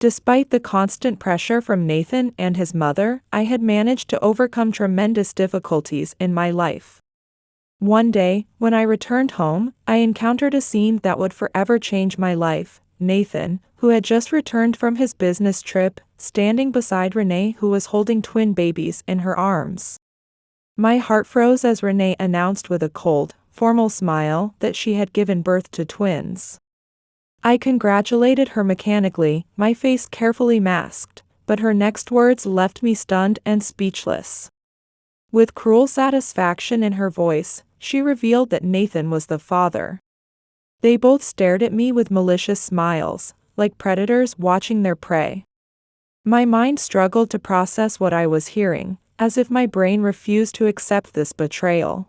Despite the constant pressure from Nathan and his mother, I had managed to overcome tremendous difficulties in my life. One day, when I returned home, I encountered a scene that would forever change my life. Nathan, who had just returned from his business trip, standing beside Renee, who was holding twin babies in her arms. My heart froze as Renee announced with a cold, formal smile that she had given birth to twins. I congratulated her mechanically, my face carefully masked, but her next words left me stunned and speechless. With cruel satisfaction in her voice, she revealed that Nathan was the father. They both stared at me with malicious smiles, like predators watching their prey. My mind struggled to process what I was hearing, as if my brain refused to accept this betrayal.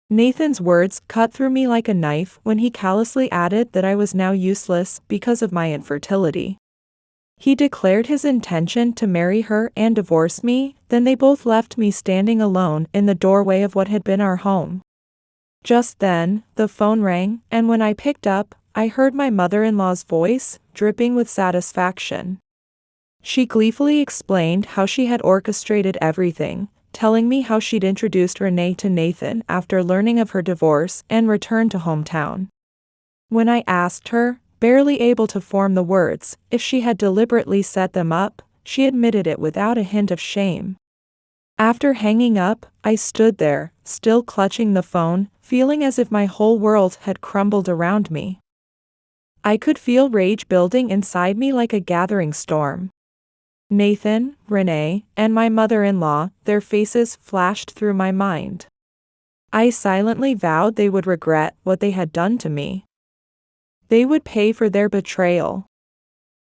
Nathan's words cut through me like a knife when he callously added that I was now useless because of my infertility. He declared his intention to marry her and divorce me, then they both left me standing alone in the doorway of what had been our home. Just then, the phone rang, and when I picked up, I heard my mother-in-law's voice, dripping with satisfaction. She gleefully explained how she had orchestrated everything, telling me how she'd introduced Renee to Nathan after learning of her divorce and returned to hometown. When I asked her, barely able to form the words, if she had deliberately set them up, she admitted it without a hint of shame. After hanging up, I stood there, still clutching the phone, feeling as if my whole world had crumbled around me. I could feel rage building inside me like a gathering storm. Nathan, Renee, and my mother-in-law, their faces flashed through my mind. I silently vowed they would regret what they had done to me. They would pay for their betrayal.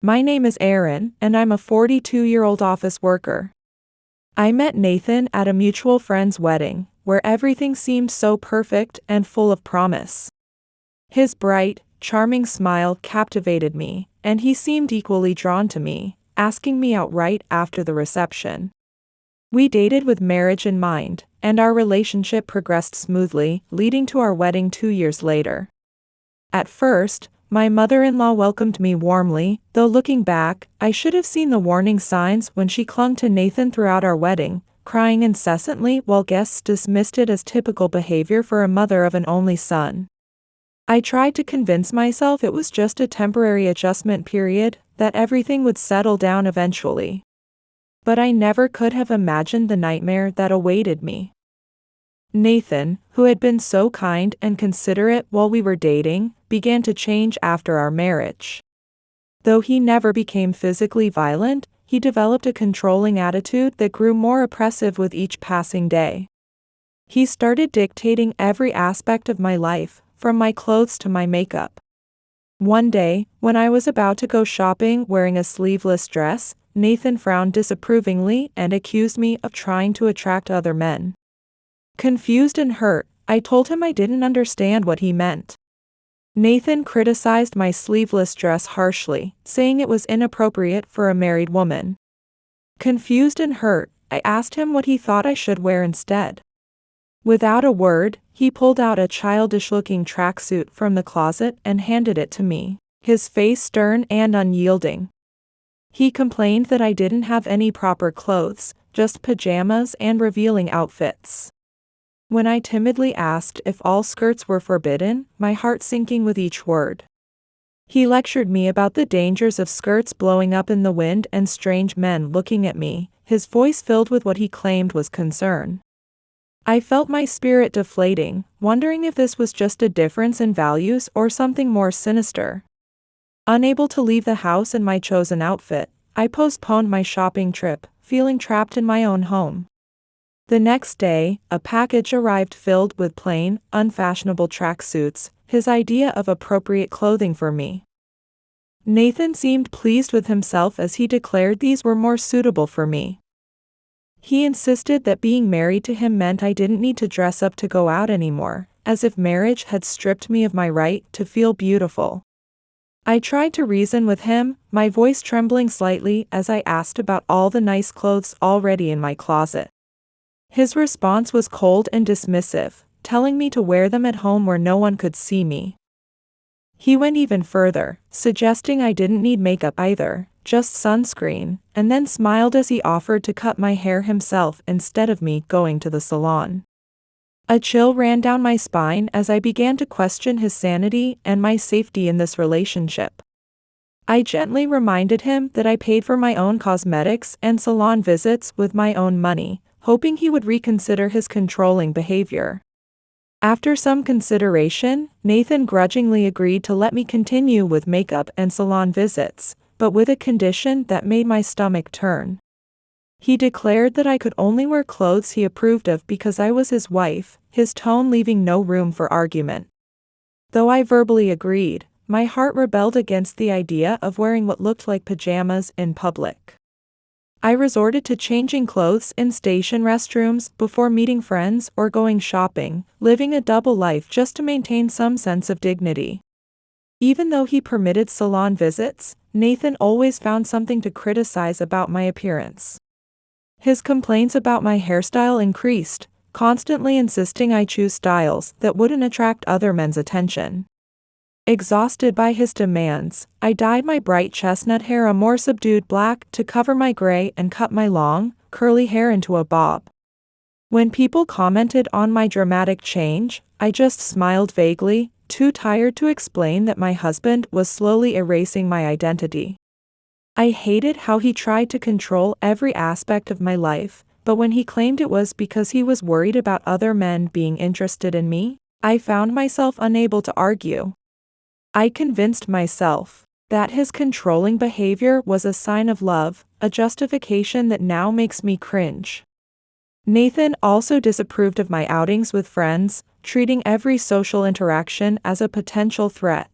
My name is Aaron, and I'm a 42-year-old office worker. I met Nathan at a mutual friend's wedding, where everything seemed so perfect and full of promise. His bright, charming smile captivated me, and he seemed equally drawn to me, asking me out right after the reception. We dated with marriage in mind, and our relationship progressed smoothly, leading to our wedding 2 years later. At first, my mother-in-law welcomed me warmly, though looking back, I should have seen the warning signs when she clung to Nathan throughout our wedding, crying incessantly while guests dismissed it as typical behavior for a mother of an only son. I tried to convince myself it was just a temporary adjustment period, that everything would settle down eventually. But I never could have imagined the nightmare that awaited me. Nathan, who had been so kind and considerate while we were dating, began to change after our marriage. Though he never became physically violent, he developed a controlling attitude that grew more oppressive with each passing day. He started dictating every aspect of my life, from my clothes to my makeup. One day, when I was about to go shopping wearing a sleeveless dress, Nathan frowned disapprovingly and accused me of trying to attract other men. Confused and hurt, I told him I didn't understand what he meant. Nathan criticized my sleeveless dress harshly, saying it was inappropriate for a married woman. Confused and hurt, I asked him what he thought I should wear instead. Without a word, he pulled out a childish-looking tracksuit from the closet and handed it to me, his face stern and unyielding. He complained that I didn't have any proper clothes, just pajamas and revealing outfits. When I timidly asked if all skirts were forbidden, my heart sinking with each word. He lectured me about the dangers of skirts blowing up in the wind and strange men looking at me, his voice filled with what he claimed was concern. I felt my spirit deflating, wondering if this was just a difference in values or something more sinister. Unable to leave the house in my chosen outfit, I postponed my shopping trip, feeling trapped in my own home. The next day, a package arrived filled with plain, unfashionable tracksuits, his idea of appropriate clothing for me. Nathan seemed pleased with himself as he declared these were more suitable for me. He insisted that being married to him meant I didn't need to dress up to go out anymore, as if marriage had stripped me of my right to feel beautiful. I tried to reason with him, my voice trembling slightly as I asked about all the nice clothes already in my closet. His response was cold and dismissive, telling me to wear them at home where no one could see me. He went even further, suggesting I didn't need makeup either, just sunscreen, and then smiled as he offered to cut my hair himself instead of me going to the salon. A chill ran down my spine as I began to question his sanity and my safety in this relationship. I gently reminded him that I paid for my own cosmetics and salon visits with my own money, hoping he would reconsider his controlling behavior. After some consideration, Nathan grudgingly agreed to let me continue with makeup and salon visits, but with a condition that made my stomach turn. He declared that I could only wear clothes he approved of because I was his wife, his tone leaving no room for argument. Though I verbally agreed, my heart rebelled against the idea of wearing what looked like pajamas in public. I resorted to changing clothes in station restrooms before meeting friends or going shopping, living a double life just to maintain some sense of dignity. Even though he permitted salon visits, Nathan always found something to criticize about my appearance. His complaints about my hairstyle increased, constantly insisting I choose styles that wouldn't attract other men's attention. Exhausted by his demands, I dyed my bright chestnut hair a more subdued black to cover my gray and cut my long, curly hair into a bob. When people commented on my dramatic change, I just smiled vaguely, too tired to explain that my husband was slowly erasing my identity. I hated how he tried to control every aspect of my life, but when he claimed it was because he was worried about other men being interested in me, I found myself unable to argue. I convinced myself that his controlling behavior was a sign of love, a justification that now makes me cringe. Nathan also disapproved of my outings with friends, treating every social interaction as a potential threat.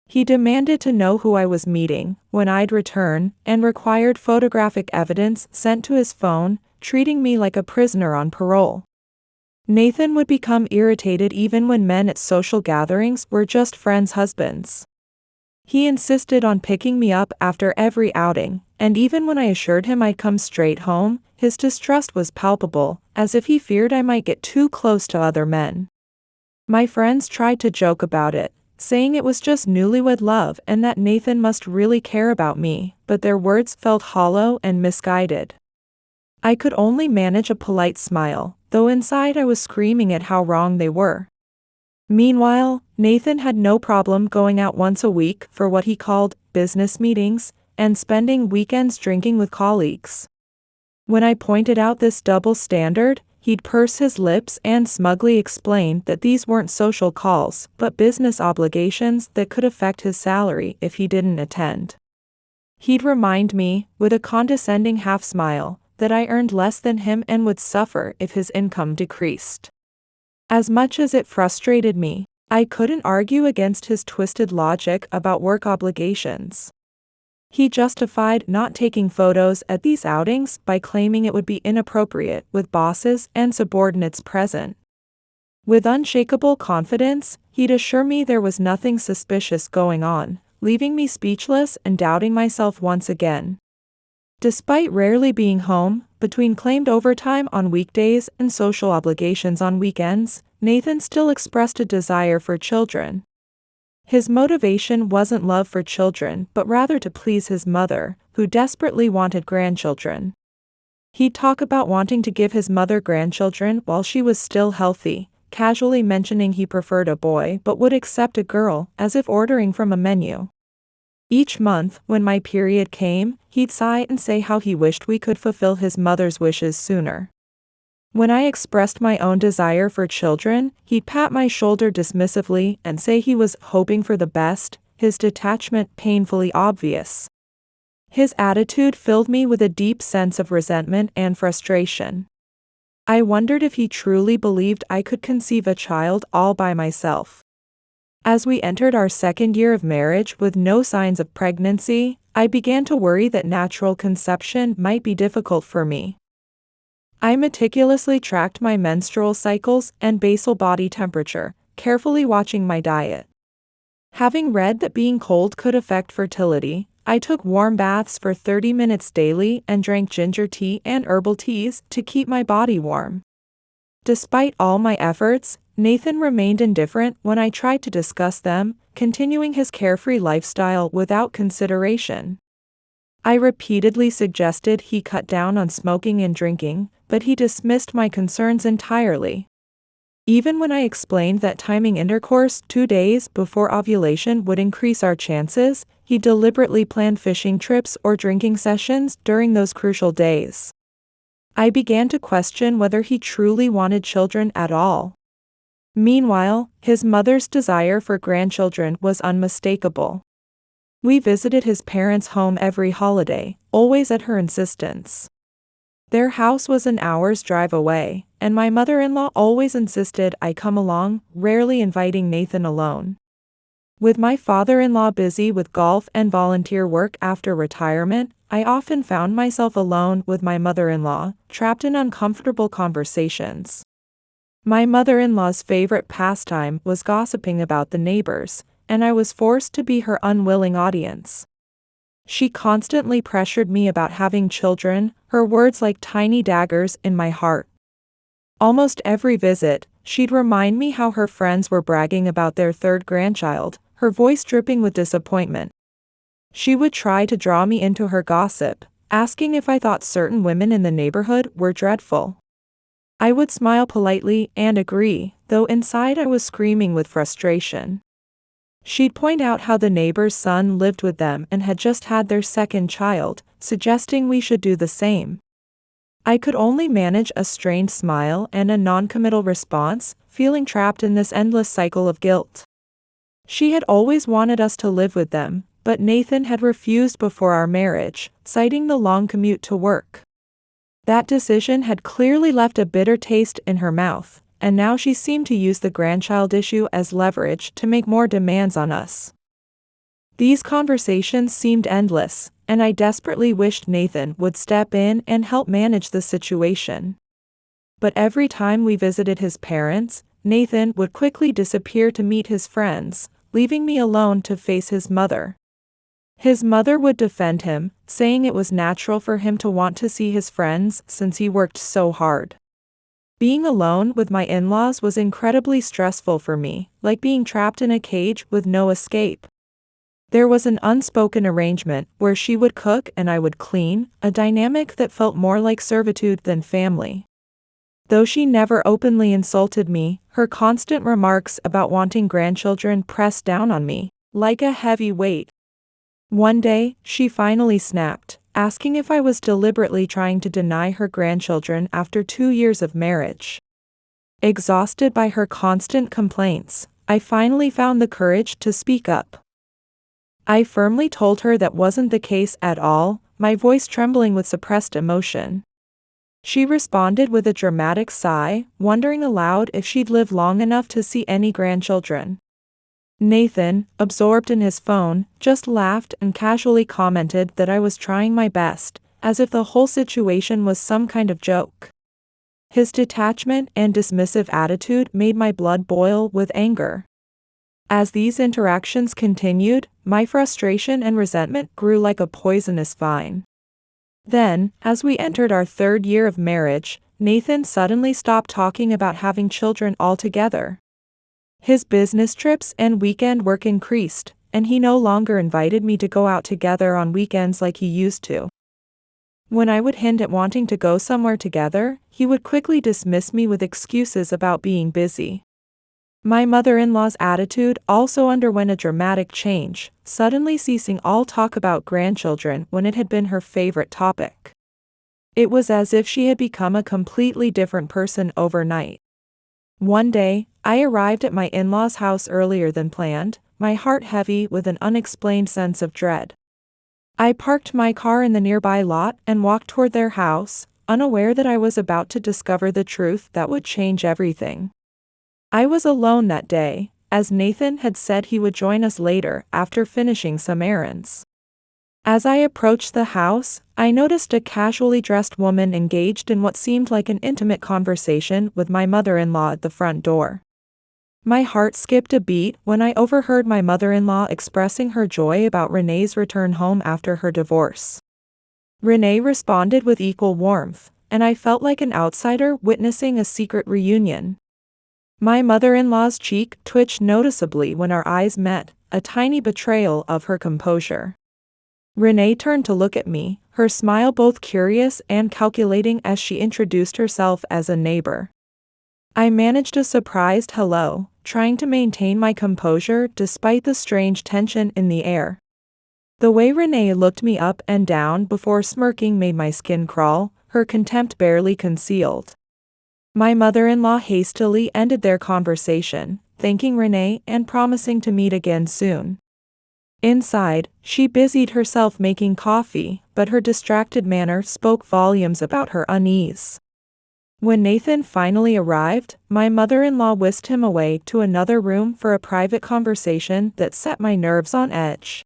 He demanded to know who I was meeting, when I'd return, and required photographic evidence sent to his phone, treating me like a prisoner on parole. Nathan would become irritated even when men at social gatherings were just friends' husbands. He insisted on picking me up after every outing, and even when I assured him I'd come straight home, his distrust was palpable, as if he feared I might get too close to other men. My friends tried to joke about it, saying it was just newlywed love and that Nathan must really care about me, but their words felt hollow and misguided. I could only manage a polite smile, though inside I was screaming at how wrong they were. Meanwhile, Nathan had no problem going out once a week for what he called business meetings, and spending weekends drinking with colleagues. When I pointed out this double standard, he'd purse his lips and smugly explain that these weren't social calls, but business obligations that could affect his salary if he didn't attend. He'd remind me, with a condescending half-smile, that I earned less than him and would suffer if his income decreased. As much as it frustrated me, I couldn't argue against his twisted logic about work obligations. He justified not taking photos at these outings by claiming it would be inappropriate with bosses and subordinates present. With unshakable confidence, he'd assure me there was nothing suspicious going on, leaving me speechless and doubting myself once again. Despite rarely being home, between claimed overtime on weekdays and social obligations on weekends, Nathan still expressed a desire for children. His motivation wasn't love for children but rather to please his mother, who desperately wanted grandchildren. He'd talk about wanting to give his mother grandchildren while she was still healthy, casually mentioning he preferred a boy but would accept a girl, as if ordering from a menu. Each month, when my period came, he'd sigh and say how he wished we could fulfill his mother's wishes sooner. When I expressed my own desire for children, he'd pat my shoulder dismissively and say he was hoping for the best, his detachment painfully obvious. His attitude filled me with a deep sense of resentment and frustration. I wondered if he truly believed I could conceive a child all by myself. As we entered our second year of marriage with no signs of pregnancy, I began to worry that natural conception might be difficult for me. I meticulously tracked my menstrual cycles and basal body temperature, carefully watching my diet. Having read that being cold could affect fertility, I took warm baths for 30 minutes daily and drank ginger tea and herbal teas to keep my body warm. Despite all my efforts, Nathan remained indifferent when I tried to discuss them, continuing his carefree lifestyle without consideration. I repeatedly suggested he cut down on smoking and drinking, but he dismissed my concerns entirely. Even when I explained that timing intercourse 2 days before ovulation would increase our chances, he deliberately planned fishing trips or drinking sessions during those crucial days. I began to question whether he truly wanted children at all. Meanwhile, his mother's desire for grandchildren was unmistakable. We visited his parents' home every holiday, always at her insistence. Their house was an hour's drive away, and my mother-in-law always insisted I come along, rarely inviting Nathan alone. With my father-in-law busy with golf and volunteer work after retirement, I often found myself alone with my mother-in-law, trapped in uncomfortable conversations. My mother-in-law's favorite pastime was gossiping about the neighbors, and I was forced to be her unwilling audience. She constantly pressured me about having children, her words like tiny daggers in my heart. Almost every visit, she'd remind me how her friends were bragging about their third grandchild, her voice dripping with disappointment. She would try to draw me into her gossip, asking if I thought certain women in the neighborhood were dreadful. I would smile politely and agree, though inside I was screaming with frustration. She'd point out how the neighbor's son lived with them and had just had their second child, suggesting we should do the same. I could only manage a strained smile and a non-committal response, feeling trapped in this endless cycle of guilt. She had always wanted us to live with them, but Nathan had refused before our marriage, citing the long commute to work. That decision had clearly left a bitter taste in her mouth, and now she seemed to use the grandchild issue as leverage to make more demands on us. These conversations seemed endless, and I desperately wished Nathan would step in and help manage the situation. But every time we visited his parents, Nathan would quickly disappear to meet his friends, leaving me alone to face his mother. His mother would defend him, saying it was natural for him to want to see his friends since he worked so hard. Being alone with my in-laws was incredibly stressful for me, like being trapped in a cage with no escape. There was an unspoken arrangement where she would cook and I would clean, a dynamic that felt more like servitude than family. Though she never openly insulted me, her constant remarks about wanting grandchildren pressed down on me, like a heavy weight. One day, she finally snapped, asking if I was deliberately trying to deny her grandchildren after 2 years of marriage. Exhausted by her constant complaints, I finally found the courage to speak up. I firmly told her that wasn't the case at all, my voice trembling with suppressed emotion. She responded with a dramatic sigh, wondering aloud if she'd live long enough to see any grandchildren. Nathan, absorbed in his phone, just laughed and casually commented that I was trying my best, as if the whole situation was some kind of joke. His detachment and dismissive attitude made my blood boil with anger. As these interactions continued, my frustration and resentment grew like a poisonous vine. Then, as we entered our 3rd year of marriage, Nathan suddenly stopped talking about having children altogether. His business trips and weekend work increased, and he no longer invited me to go out together on weekends like he used to. When I would hint at wanting to go somewhere together, he would quickly dismiss me with excuses about being busy. My mother-in-law's attitude also underwent a dramatic change, suddenly ceasing all talk about grandchildren when it had been her favorite topic. It was as if she had become a completely different person overnight. One day, I arrived at my in-laws' house earlier than planned, my heart heavy with an unexplained sense of dread. I parked my car in the nearby lot and walked toward their house, unaware that I was about to discover the truth that would change everything. I was alone that day, as Nathan had said he would join us later after finishing some errands. As I approached the house, I noticed a casually dressed woman engaged in what seemed like an intimate conversation with my mother-in-law at the front door. My heart skipped a beat when I overheard my mother-in-law expressing her joy about Renee's return home after her divorce. Renee responded with equal warmth, and I felt like an outsider witnessing a secret reunion. My mother-in-law's cheek twitched noticeably when our eyes met, a tiny betrayal of her composure. Renee turned to look at me, her smile both curious and calculating as she introduced herself as a neighbor. I managed a surprised hello, trying to maintain my composure despite the strange tension in the air. The way Renee looked me up and down before smirking made my skin crawl, her contempt barely concealed. My mother-in-law hastily ended their conversation, thanking Renee and promising to meet again soon. Inside, she busied herself making coffee, but her distracted manner spoke volumes about her unease. When Nathan finally arrived, my mother-in-law whisked him away to another room for a private conversation that set my nerves on edge.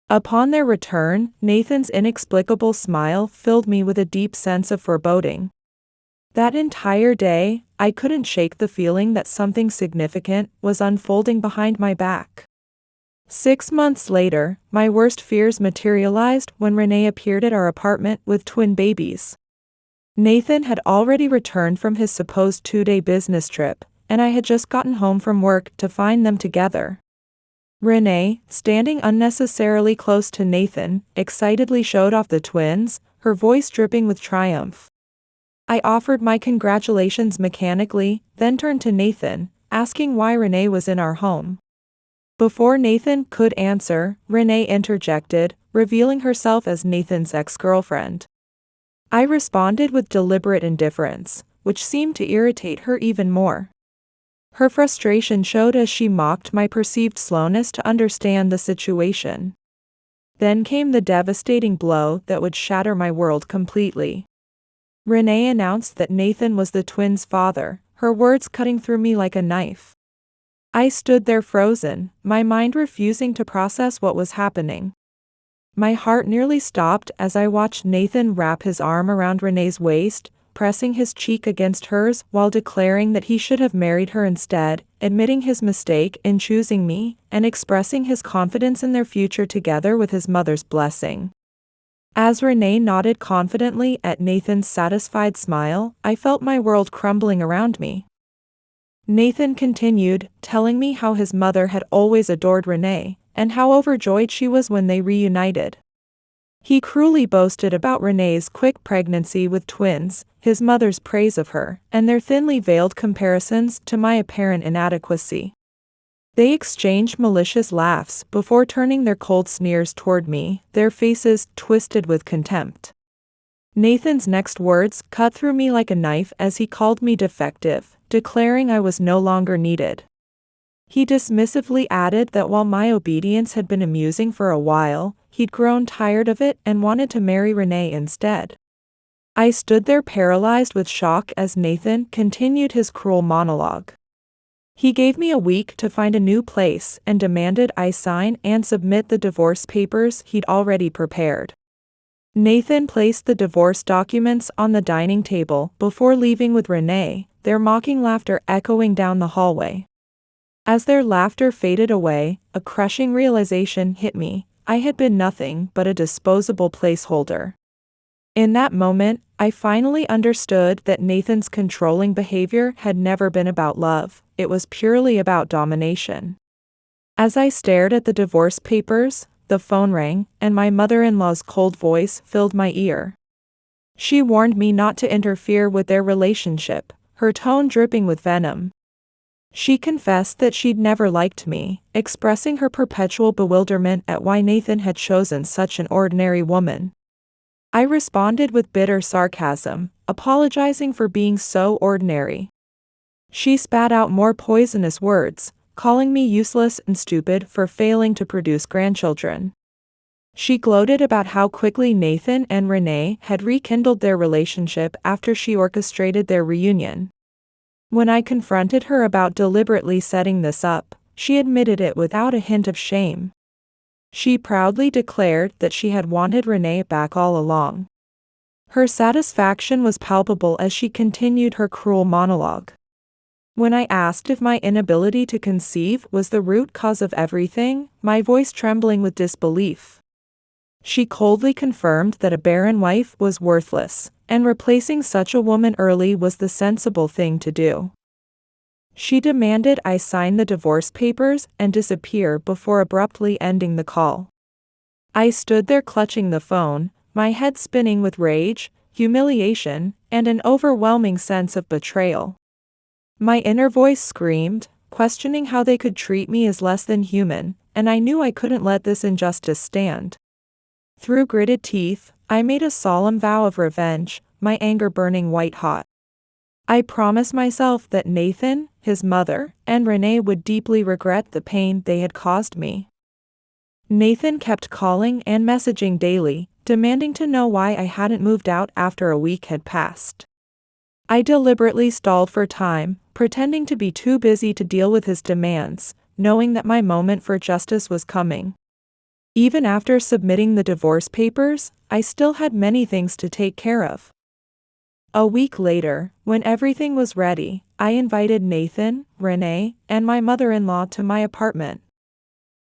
Upon their return, Nathan's inexplicable smile filled me with a deep sense of foreboding. That entire day, I couldn't shake the feeling that something significant was unfolding behind my back. 6 months later, my worst fears materialized when Renee appeared at our apartment with twin babies. Nathan had already returned from his supposed 2-day business trip, and I had just gotten home from work to find them together. Renee, standing unnecessarily close to Nathan, excitedly showed off the twins, her voice dripping with triumph. I offered my congratulations mechanically, then turned to Nathan, asking why Renee was in our home. Before Nathan could answer, Renee interjected, revealing herself as Nathan's ex-girlfriend. I responded with deliberate indifference, which seemed to irritate her even more. Her frustration showed as she mocked my perceived slowness to understand the situation. Then came the devastating blow that would shatter my world completely. Renee announced that Nathan was the twins' father, her words cutting through me like a knife. I stood there frozen, my mind refusing to process what was happening. My heart nearly stopped as I watched Nathan wrap his arm around Renee's waist, pressing his cheek against hers while declaring that he should have married her instead, admitting his mistake in choosing me, and expressing his confidence in their future together with his mother's blessing. As Renee nodded confidently at Nathan's satisfied smile, I felt my world crumbling around me. Nathan continued, telling me how his mother had always adored Renee, and how overjoyed she was when they reunited. He cruelly boasted about Renee's quick pregnancy with twins, his mother's praise of her, and their thinly veiled comparisons to my apparent inadequacy. They exchanged malicious laughs before turning their cold sneers toward me, their faces twisted with contempt. Nathan's next words cut through me like a knife as he called me defective, declaring I was no longer needed. He dismissively added that while my obedience had been amusing for a while, he'd grown tired of it and wanted to marry Renee instead. I stood there paralyzed with shock as Nathan continued his cruel monologue. He gave me a week to find a new place and demanded I sign and submit the divorce papers he'd already prepared. Nathan placed the divorce documents on the dining table before leaving with Renee, their mocking laughter echoing down the hallway. As their laughter faded away, a crushing realization hit me. I had been nothing but a disposable placeholder. In that moment, I finally understood that Nathan's controlling behavior had never been about love, it was purely about domination. As I stared at the divorce papers, the phone rang, and my mother-in-law's cold voice filled my ear. She warned me not to interfere with their relationship, her tone dripping with venom. She confessed that she'd never liked me, expressing her perpetual bewilderment at why Nathan had chosen such an ordinary woman. I responded with bitter sarcasm, apologizing for being so ordinary. She spat out more poisonous words, calling me useless and stupid for failing to produce grandchildren. She gloated about how quickly Nathan and Renee had rekindled their relationship after she orchestrated their reunion. When I confronted her about deliberately setting this up, she admitted it without a hint of shame. She proudly declared that she had wanted Renee back all along. Her satisfaction was palpable as she continued her cruel monologue. When I asked if my inability to conceive was the root cause of everything, my voice trembling with disbelief. She coldly confirmed that a barren wife was worthless, and replacing such a woman early was the sensible thing to do. She demanded I sign the divorce papers and disappear before abruptly ending the call. I stood there clutching the phone, my head spinning with rage, humiliation, and an overwhelming sense of betrayal. My inner voice screamed, questioning how they could treat me as less than human, and I knew I couldn't let this injustice stand. Through gritted teeth, I made a solemn vow of revenge, my anger burning white-hot. I promised myself that Nathan, his mother, and Renee would deeply regret the pain they had caused me. Nathan kept calling and messaging daily, demanding to know why I hadn't moved out after a week had passed. I deliberately stalled for time, pretending to be too busy to deal with his demands, knowing that my moment for justice was coming. Even after submitting the divorce papers, I still had many things to take care of. A week later, when everything was ready, I invited Nathan, Renee, and my mother-in-law to my apartment.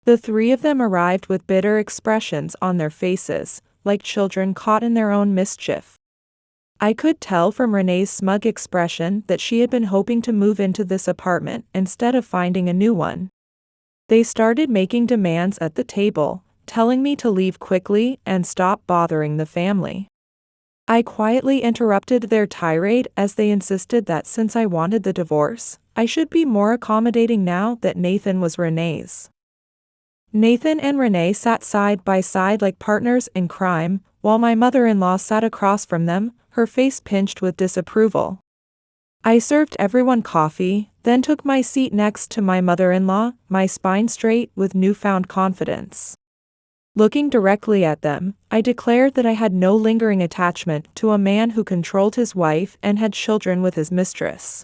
The three of them arrived with bitter expressions on their faces, like children caught in their own mischief. I could tell from Renee's smug expression that she had been hoping to move into this apartment instead of finding a new one. They started making demands at the table, telling me to leave quickly and stop bothering the family. I quietly interrupted their tirade as they insisted that since I wanted the divorce, I should be more accommodating now that Nathan was Renee's. Nathan and Renee sat side by side like partners in crime, while my mother-in-law sat across from them, her face pinched with disapproval. I served everyone coffee, then took my seat next to my mother-in-law, my spine straight with newfound confidence. Looking directly at them, I declared that I had no lingering attachment to a man who controlled his wife and had children with his mistress.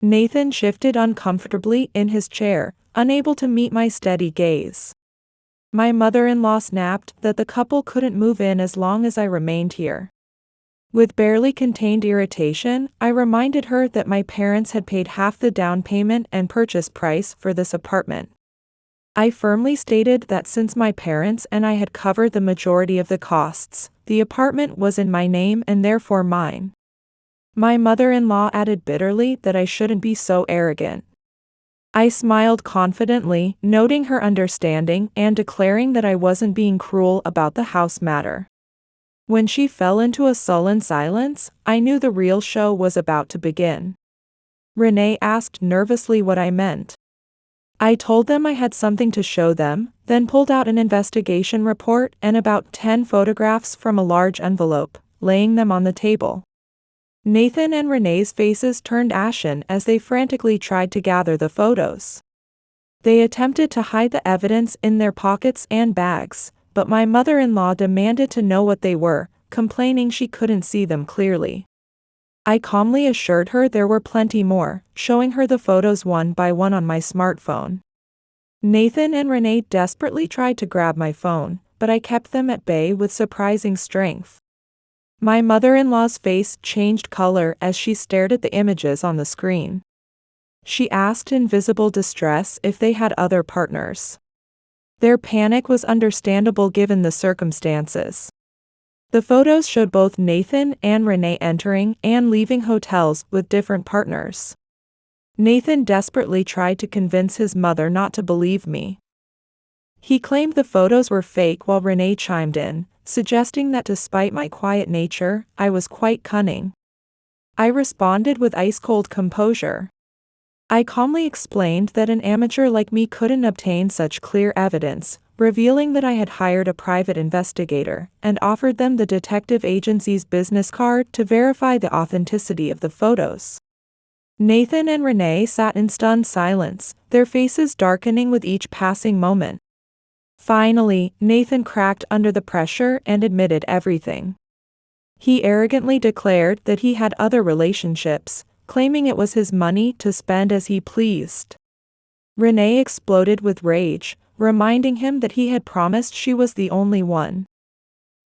Nathan shifted uncomfortably in his chair, unable to meet my steady gaze. My mother-in-law snapped that the couple couldn't move in as long as I remained here. With barely contained irritation, I reminded her that my parents had paid half the down payment and purchase price for this apartment. I firmly stated that since my parents and I had covered the majority of the costs, the apartment was in my name and therefore mine. My mother-in-law added bitterly that I shouldn't be so arrogant. I smiled confidently, noting her understanding and declaring that I wasn't being cruel about the house matter. When she fell into a sullen silence, I knew the real show was about to begin. Renee asked nervously what I meant. I told them I had something to show them, then pulled out an investigation report and about 10 photographs from a large envelope, laying them on the table. Nathan and Renee's faces turned ashen as they frantically tried to gather the photos. They attempted to hide the evidence in their pockets and bags, but my mother-in-law demanded to know what they were, complaining she couldn't see them clearly. I calmly assured her there were plenty more, showing her the photos one by one on my smartphone. Nathan and Renee desperately tried to grab my phone, but I kept them at bay with surprising strength. My mother-in-law's face changed color as she stared at the images on the screen. She asked in visible distress if they had other partners. Their panic was understandable given the circumstances. The photos showed both Nathan and Renee entering and leaving hotels with different partners. Nathan desperately tried to convince his mother not to believe me. He claimed the photos were fake while Renee chimed in, suggesting that despite my quiet nature, I was quite cunning. I responded with ice-cold composure. I calmly explained that an amateur like me couldn't obtain such clear evidence, revealing that I had hired a private investigator, and offered them the detective agency's business card to verify the authenticity of the photos. Nathan and Renee sat in stunned silence, their faces darkening with each passing moment. Finally, Nathan cracked under the pressure and admitted everything. He arrogantly declared that he had other relationships, claiming it was his money to spend as he pleased. Renee exploded with rage, reminding him that he had promised she was the only one.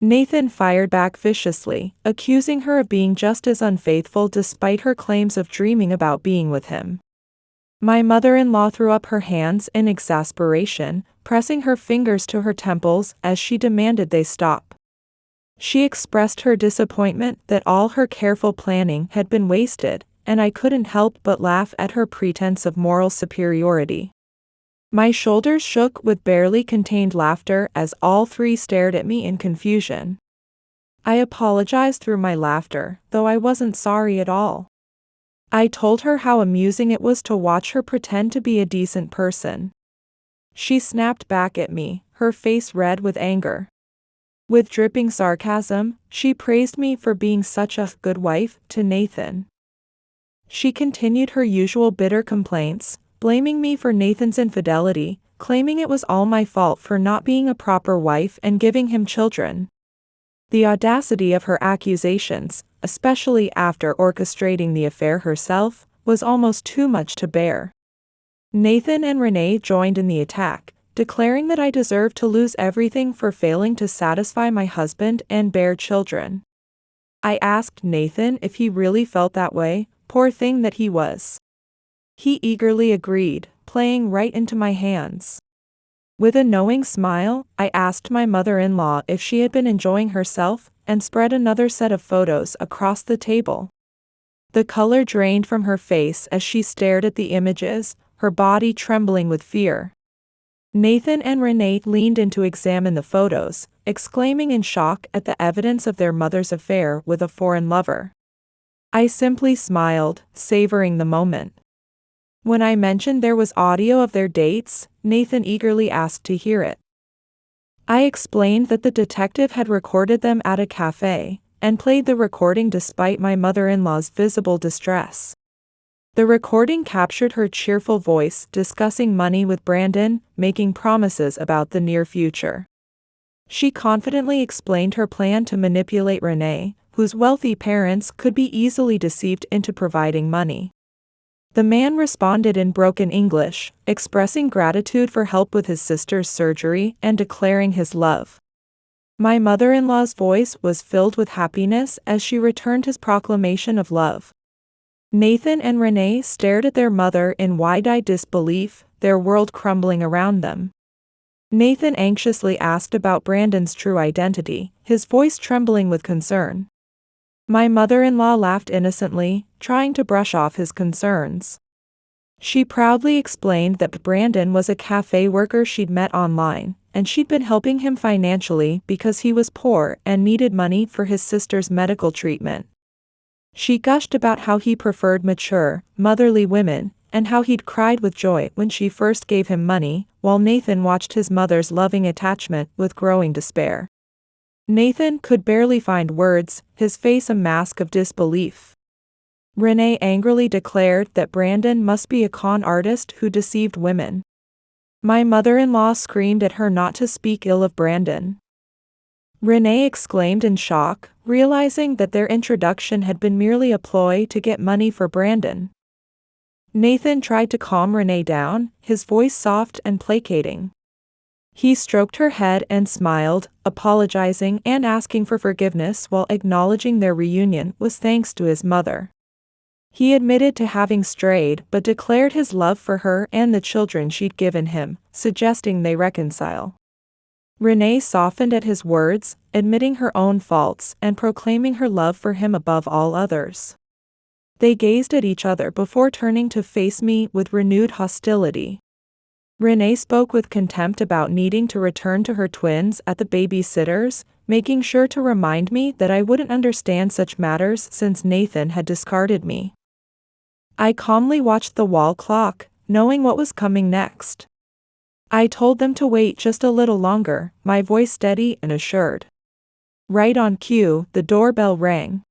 Nathan fired back viciously, accusing her of being just as unfaithful despite her claims of dreaming about being with him. My mother-in-law threw up her hands in exasperation, pressing her fingers to her temples as she demanded they stop. She expressed her disappointment that all her careful planning had been wasted, and I couldn't help but laugh at her pretense of moral superiority. My shoulders shook with barely contained laughter as all three stared at me in confusion. I apologized through my laughter, though I wasn't sorry at all. I told her how amusing it was to watch her pretend to be a decent person. She snapped back at me, her face red with anger. With dripping sarcasm, she praised me for being such a good wife to Nathan. She continued her usual bitter complaints, blaming me for Nathan's infidelity, claiming it was all my fault for not being a proper wife and giving him children. The audacity of her accusations, especially after orchestrating the affair herself, was almost too much to bear. Nathan and Renee joined in the attack, declaring that I deserved to lose everything for failing to satisfy my husband and bear children. I asked Nathan if he really felt that way, poor thing that he was. He eagerly agreed, playing right into my hands. With a knowing smile, I asked my mother-in-law if she had been enjoying herself, and spread another set of photos across the table. The color drained from her face as she stared at the images, her body trembling with fear. Nathan and Renee leaned in to examine the photos, exclaiming in shock at the evidence of their mother's affair with a foreign lover. I simply smiled, savoring the moment. When I mentioned there was audio of their dates, Nathan eagerly asked to hear it. I explained that the detective had recorded them at a cafe, and played the recording despite my mother-in-law's visible distress. The recording captured her cheerful voice discussing money with Brandon, making promises about the near future. She confidently explained her plan to manipulate Renee, whose wealthy parents could be easily deceived into providing money. The man responded in broken English, expressing gratitude for help with his sister's surgery and declaring his love. My mother-in-law's voice was filled with happiness as she returned his proclamation of love. Nathan and Renee stared at their mother in wide-eyed disbelief, their world crumbling around them. Nathan anxiously asked about Brandon's true identity, his voice trembling with concern. My mother-in-law laughed innocently, trying to brush off his concerns. She proudly explained that Brandon was a cafe worker she'd met online, and she'd been helping him financially because he was poor and needed money for his sister's medical treatment. She gushed about how he preferred mature, motherly women, and how he'd cried with joy when she first gave him money, while Nathan watched his mother's loving attachment with growing despair. Nathan could barely find words, his face a mask of disbelief. Renee angrily declared that Brandon must be a con artist who deceived women. My mother-in-law screamed at her not to speak ill of Brandon. Renee exclaimed in shock, realizing that their introduction had been merely a ploy to get money for Brandon. Nathan tried to calm Renee down, his voice soft and placating. He stroked her head and smiled, apologizing and asking for forgiveness while acknowledging their reunion was thanks to his mother. He admitted to having strayed but declared his love for her and the children she'd given him, suggesting they reconcile. Renee softened at his words, admitting her own faults and proclaiming her love for him above all others. They gazed at each other before turning to face me with renewed hostility. Renee spoke with contempt about needing to return to her twins at the babysitter's, making sure to remind me that I wouldn't understand such matters since Nathan had discarded me. I calmly watched the wall clock, knowing what was coming next. I told them to wait just a little longer, my voice steady and assured. Right on cue, the doorbell rang.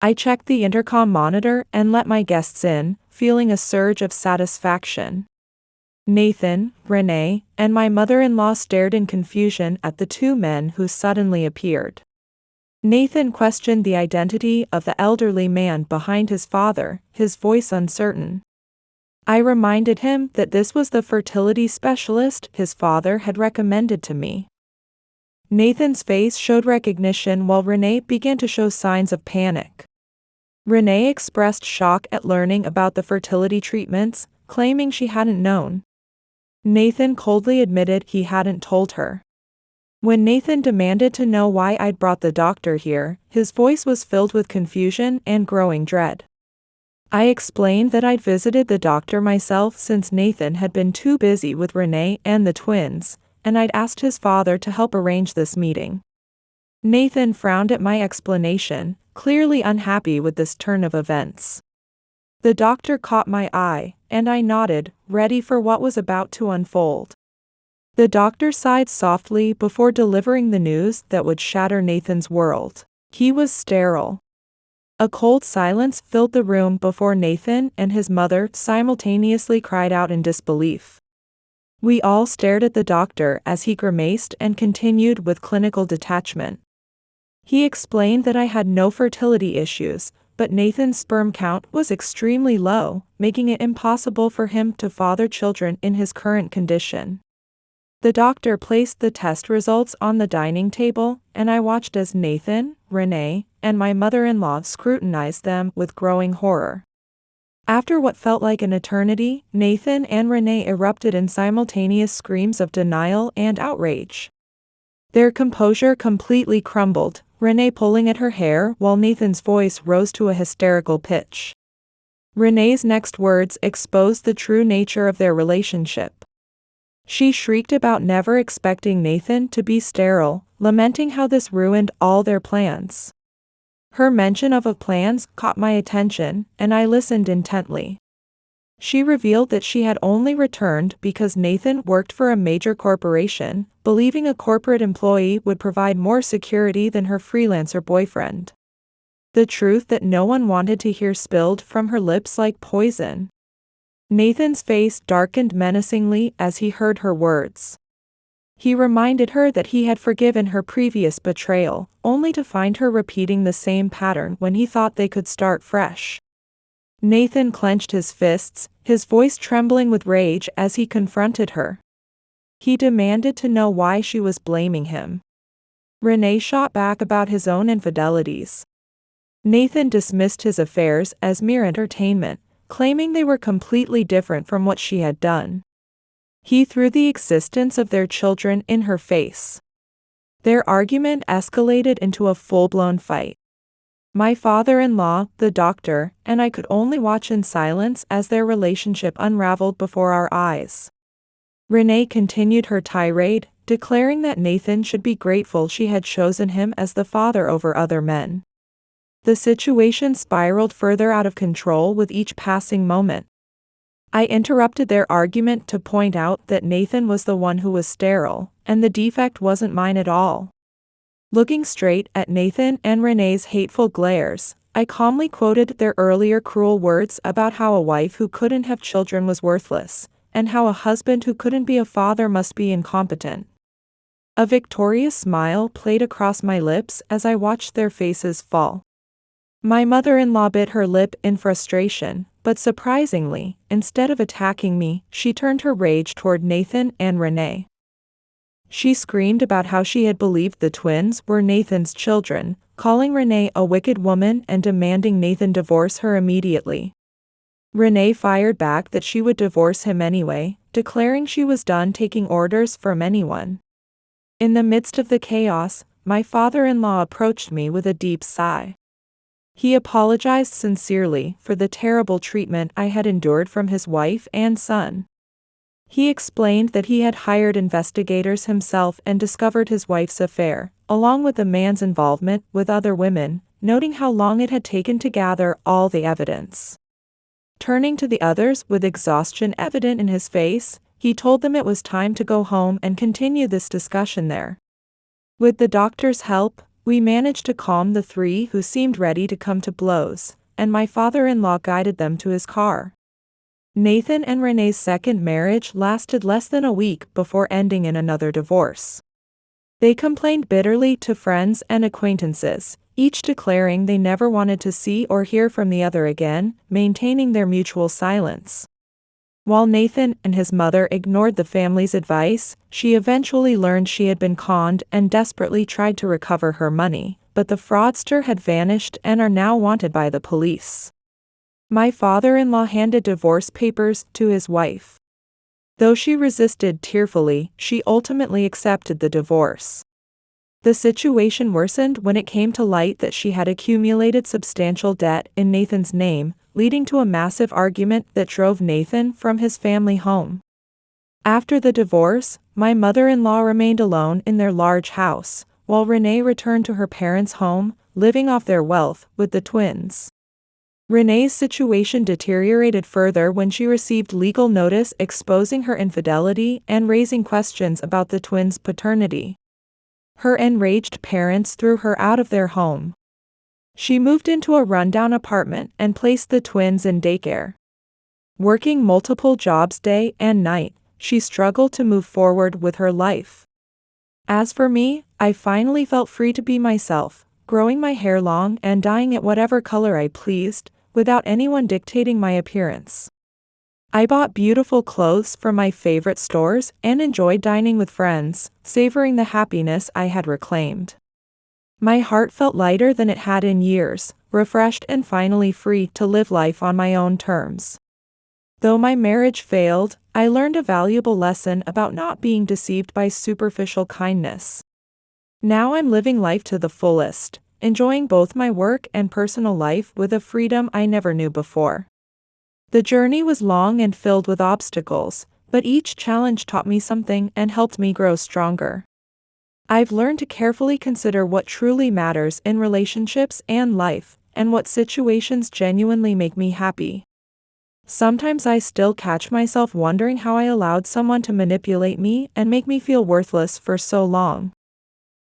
I checked the intercom monitor and let my guests in, feeling a surge of satisfaction. Nathan, Renee, and my mother-in-law stared in confusion at the two men who suddenly appeared. Nathan questioned the identity of the elderly man behind his father, his voice uncertain. I reminded him that this was the fertility specialist his father had recommended to me. Nathan's face showed recognition while Renee began to show signs of panic. Renee expressed shock at learning about the fertility treatments, claiming she hadn't known. Nathan coldly admitted he hadn't told her. When Nathan demanded to know why I'd brought the doctor here, his voice was filled with confusion and growing dread. I explained that I'd visited the doctor myself since Nathan had been too busy with Renee and the twins, and I'd asked his father to help arrange this meeting. Nathan frowned at my explanation, clearly unhappy with this turn of events. The doctor caught my eye, and I nodded, ready for what was about to unfold. The doctor sighed softly before delivering the news that would shatter Nathan's world. He was sterile. A cold silence filled the room before Nathan and his mother simultaneously cried out in disbelief. We all stared at the doctor as he grimaced and continued with clinical detachment. He explained that I had no fertility issues, but Nathan's sperm count was extremely low, making it impossible for him to father children in his current condition. The doctor placed the test results on the dining table, and I watched as Nathan, Renee, and my mother-in-law scrutinized them with growing horror. After what felt like an eternity, Nathan and Renee erupted in simultaneous screams of denial and outrage. Their composure completely crumbled, Renee pulling at her hair while Nathan's voice rose to a hysterical pitch. Renee's next words exposed the true nature of their relationship. She shrieked about never expecting Nathan to be sterile, lamenting how this ruined all their plans. Her mention of plans caught my attention, and I listened intently. She revealed that she had only returned because Nathan worked for a major corporation, believing a corporate employee would provide more security than her freelancer boyfriend. The truth that no one wanted to hear spilled from her lips like poison. Nathan's face darkened menacingly as he heard her words. He reminded her that he had forgiven her previous betrayal, only to find her repeating the same pattern when he thought they could start fresh. Nathan clenched his fists, his voice trembling with rage as he confronted her. He demanded to know why she was blaming him. Renee shot back about his own infidelities. Nathan dismissed his affairs as mere entertainment, claiming they were completely different from what she had done. He threw the existence of their children in her face. Their argument escalated into a full-blown fight. My father-in-law, the doctor, and I could only watch in silence as their relationship unraveled before our eyes. Renee continued her tirade, declaring that Nathan should be grateful she had chosen him as the father over other men. The situation spiraled further out of control with each passing moment. I interrupted their argument to point out that Nathan was the one who was sterile, and the defect wasn't mine at all. Looking straight at Nathan and Renee's hateful glares, I calmly quoted their earlier cruel words about how a wife who couldn't have children was worthless, and how a husband who couldn't be a father must be incompetent. A victorious smile played across my lips as I watched their faces fall. My mother-in-law bit her lip in frustration, but surprisingly, instead of attacking me, she turned her rage toward Nathan and Renee. She screamed about how she had believed the twins were Nathan's children, calling Renee a wicked woman and demanding Nathan divorce her immediately. Renee fired back that she would divorce him anyway, declaring she was done taking orders from anyone. In the midst of the chaos, my father-in-law approached me with a deep sigh. He apologized sincerely for the terrible treatment I had endured from his wife and son. He explained that he had hired investigators himself and discovered his wife's affair, along with the man's involvement with other women, noting how long it had taken to gather all the evidence. Turning to the others with exhaustion evident in his face, he told them it was time to go home and continue this discussion there. With the doctor's help, we managed to calm the three who seemed ready to come to blows, and my father-in-law guided them to his car. Nathan and Renee's second marriage lasted less than a week before ending in another divorce. They complained bitterly to friends and acquaintances, each declaring they never wanted to see or hear from the other again, maintaining their mutual silence. While Nathan and his mother ignored the family's advice, she eventually learned she had been conned and desperately tried to recover her money, but the fraudster had vanished and are now wanted by the police. My father-in-law handed divorce papers to his wife. Though she resisted tearfully, she ultimately accepted the divorce. The situation worsened when it came to light that she had accumulated substantial debt in Nathan's name, leading to a massive argument that drove Nathan from his family home. After the divorce, my mother-in-law remained alone in their large house, while Renee returned to her parents' home, living off their wealth with the twins. Renee's situation deteriorated further when she received legal notice exposing her infidelity and raising questions about the twins' paternity. Her enraged parents threw her out of their home. She moved into a rundown apartment and placed the twins in daycare. Working multiple jobs day and night, she struggled to move forward with her life. As for me, I finally felt free to be myself, growing my hair long and dyeing it whatever color I pleased, without anyone dictating my appearance. I bought beautiful clothes from my favorite stores and enjoyed dining with friends, savoring the happiness I had reclaimed. My heart felt lighter than it had in years, refreshed and finally free to live life on my own terms. Though my marriage failed, I learned a valuable lesson about not being deceived by superficial kindness. Now I'm living life to the fullest, enjoying both my work and personal life with a freedom I never knew before. The journey was long and filled with obstacles, but each challenge taught me something and helped me grow stronger. I've learned to carefully consider what truly matters in relationships and life, and what situations genuinely make me happy. Sometimes I still catch myself wondering how I allowed someone to manipulate me and make me feel worthless for so long.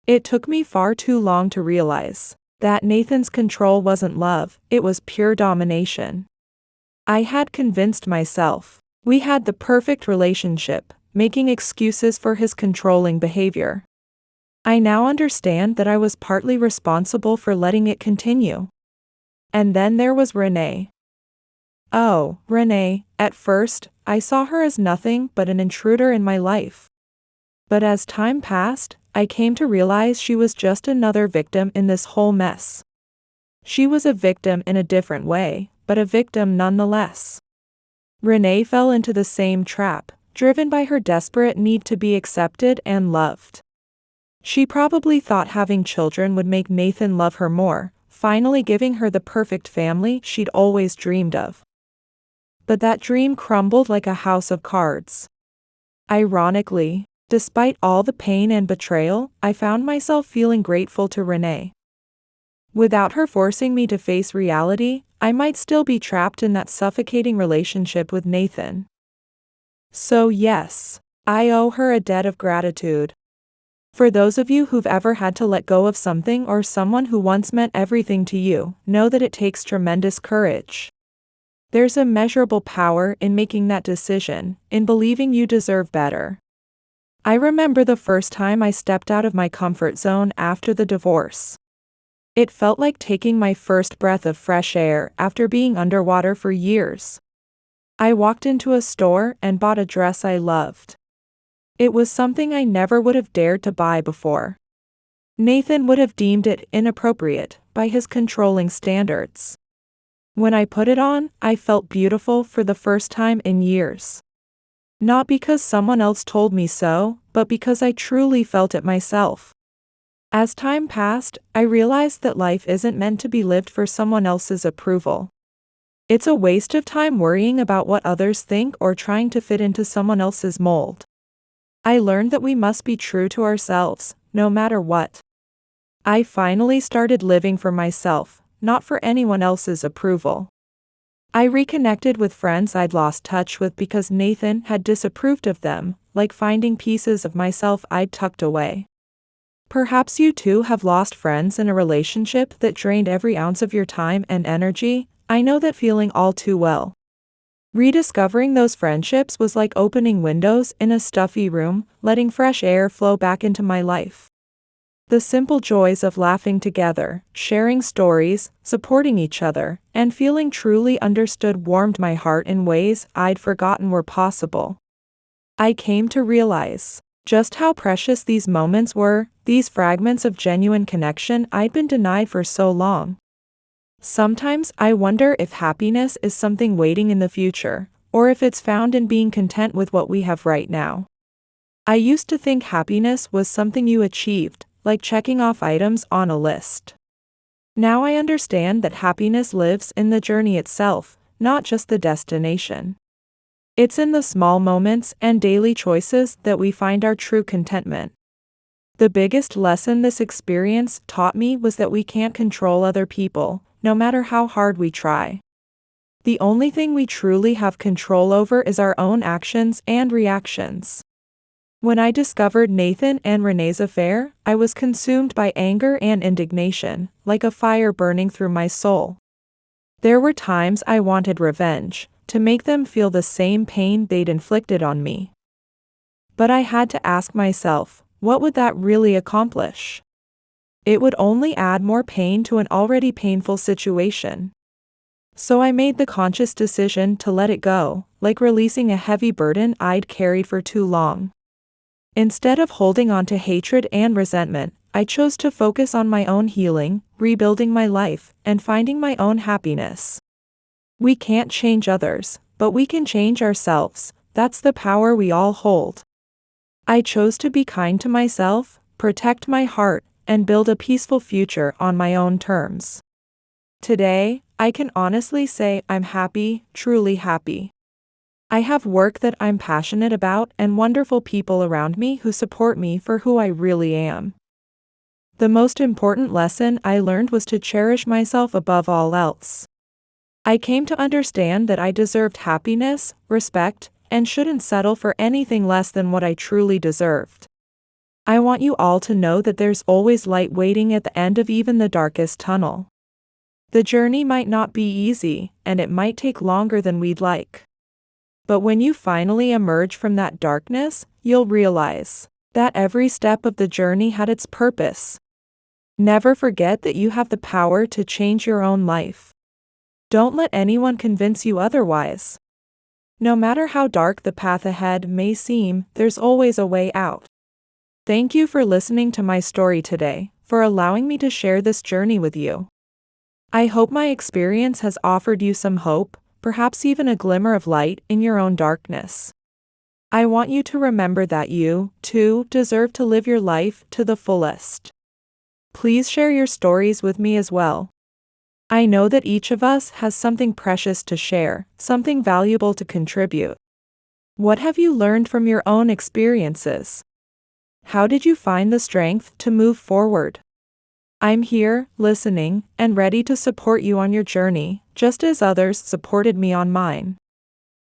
It took me far too long to realize that Nathan's control wasn't love, it was pure domination. I had convinced myself we had the perfect relationship, making excuses for his controlling behavior. I now understand that I was partly responsible for letting it continue. And then there was Renee. Oh, Renee, at first, I saw her as nothing but an intruder in my life. But as time passed, I came to realize she was just another victim in this whole mess. She was a victim in a different way, but a victim nonetheless. Renee fell into the same trap, driven by her desperate need to be accepted and loved. She probably thought having children would make Nathan love her more, finally giving her the perfect family she'd always dreamed of. But that dream crumbled like a house of cards. Ironically, despite all the pain and betrayal, I found myself feeling grateful to Renee. Without her forcing me to face reality, I might still be trapped in that suffocating relationship with Nathan. So yes, I owe her a debt of gratitude. For those of you who've ever had to let go of something or someone who once meant everything to you, know that it takes tremendous courage. There's immeasurable power in making that decision, in believing you deserve better. I remember the first time I stepped out of my comfort zone after the divorce. It felt like taking my first breath of fresh air after being underwater for years. I walked into a store and bought a dress I loved. It was something I never would have dared to buy before. Nathan would have deemed it inappropriate by his controlling standards. When I put it on, I felt beautiful for the first time in years. Not because someone else told me so, but because I truly felt it myself. As time passed, I realized that life isn't meant to be lived for someone else's approval. It's a waste of time worrying about what others think or trying to fit into someone else's mold. I learned that we must be true to ourselves, no matter what. I finally started living for myself, not for anyone else's approval. I reconnected with friends I'd lost touch with because Nathan had disapproved of them, like finding pieces of myself I'd tucked away. Perhaps you too have lost friends in a relationship that drained every ounce of your time and energy. I know that feeling all too well. Rediscovering those friendships was like opening windows in a stuffy room, letting fresh air flow back into my life. The simple joys of laughing together, sharing stories, supporting each other, and feeling truly understood warmed my heart in ways I'd forgotten were possible. I came to realize just how precious these moments were, these fragments of genuine connection I'd been denied for so long. Sometimes I wonder if happiness is something waiting in the future, or if it's found in being content with what we have right now. I used to think happiness was something you achieved, like checking off items on a list. Now I understand that happiness lives in the journey itself, not just the destination. It's in the small moments and daily choices that we find our true contentment. The biggest lesson this experience taught me was that we can't control other people, no matter how hard we try. The only thing we truly have control over is our own actions and reactions. When I discovered Nathan and Renee's affair, I was consumed by anger and indignation, like a fire burning through my soul. There were times I wanted revenge, to make them feel the same pain they'd inflicted on me. But I had to ask myself, what would that really accomplish? It would only add more pain to an already painful situation. So I made the conscious decision to let it go, like releasing a heavy burden I'd carried for too long. Instead of holding on to hatred and resentment, I chose to focus on my own healing, rebuilding my life, and finding my own happiness. We can't change others, but we can change ourselves. That's the power we all hold. I chose to be kind to myself, protect my heart, and build a peaceful future on my own terms. Today, I can honestly say I'm happy, truly happy. I have work that I'm passionate about and wonderful people around me who support me for who I really am. The most important lesson I learned was to cherish myself above all else. I came to understand that I deserved happiness, respect, and shouldn't settle for anything less than what I truly deserved. I want you all to know that there's always light waiting at the end of even the darkest tunnel. The journey might not be easy, and it might take longer than we'd like. But when you finally emerge from that darkness, you'll realize that every step of the journey had its purpose. Never forget that you have the power to change your own life. Don't let anyone convince you otherwise. No matter how dark the path ahead may seem, there's always a way out. Thank you for listening to my story today, for allowing me to share this journey with you. I hope my experience has offered you some hope, perhaps even a glimmer of light in your own darkness. I want you to remember that you, too, deserve to live your life to the fullest. Please share your stories with me as well. I know that each of us has something precious to share, something valuable to contribute. What have you learned from your own experiences? How did you find the strength to move forward? I'm here, listening, and ready to support you on your journey, just as others supported me on mine.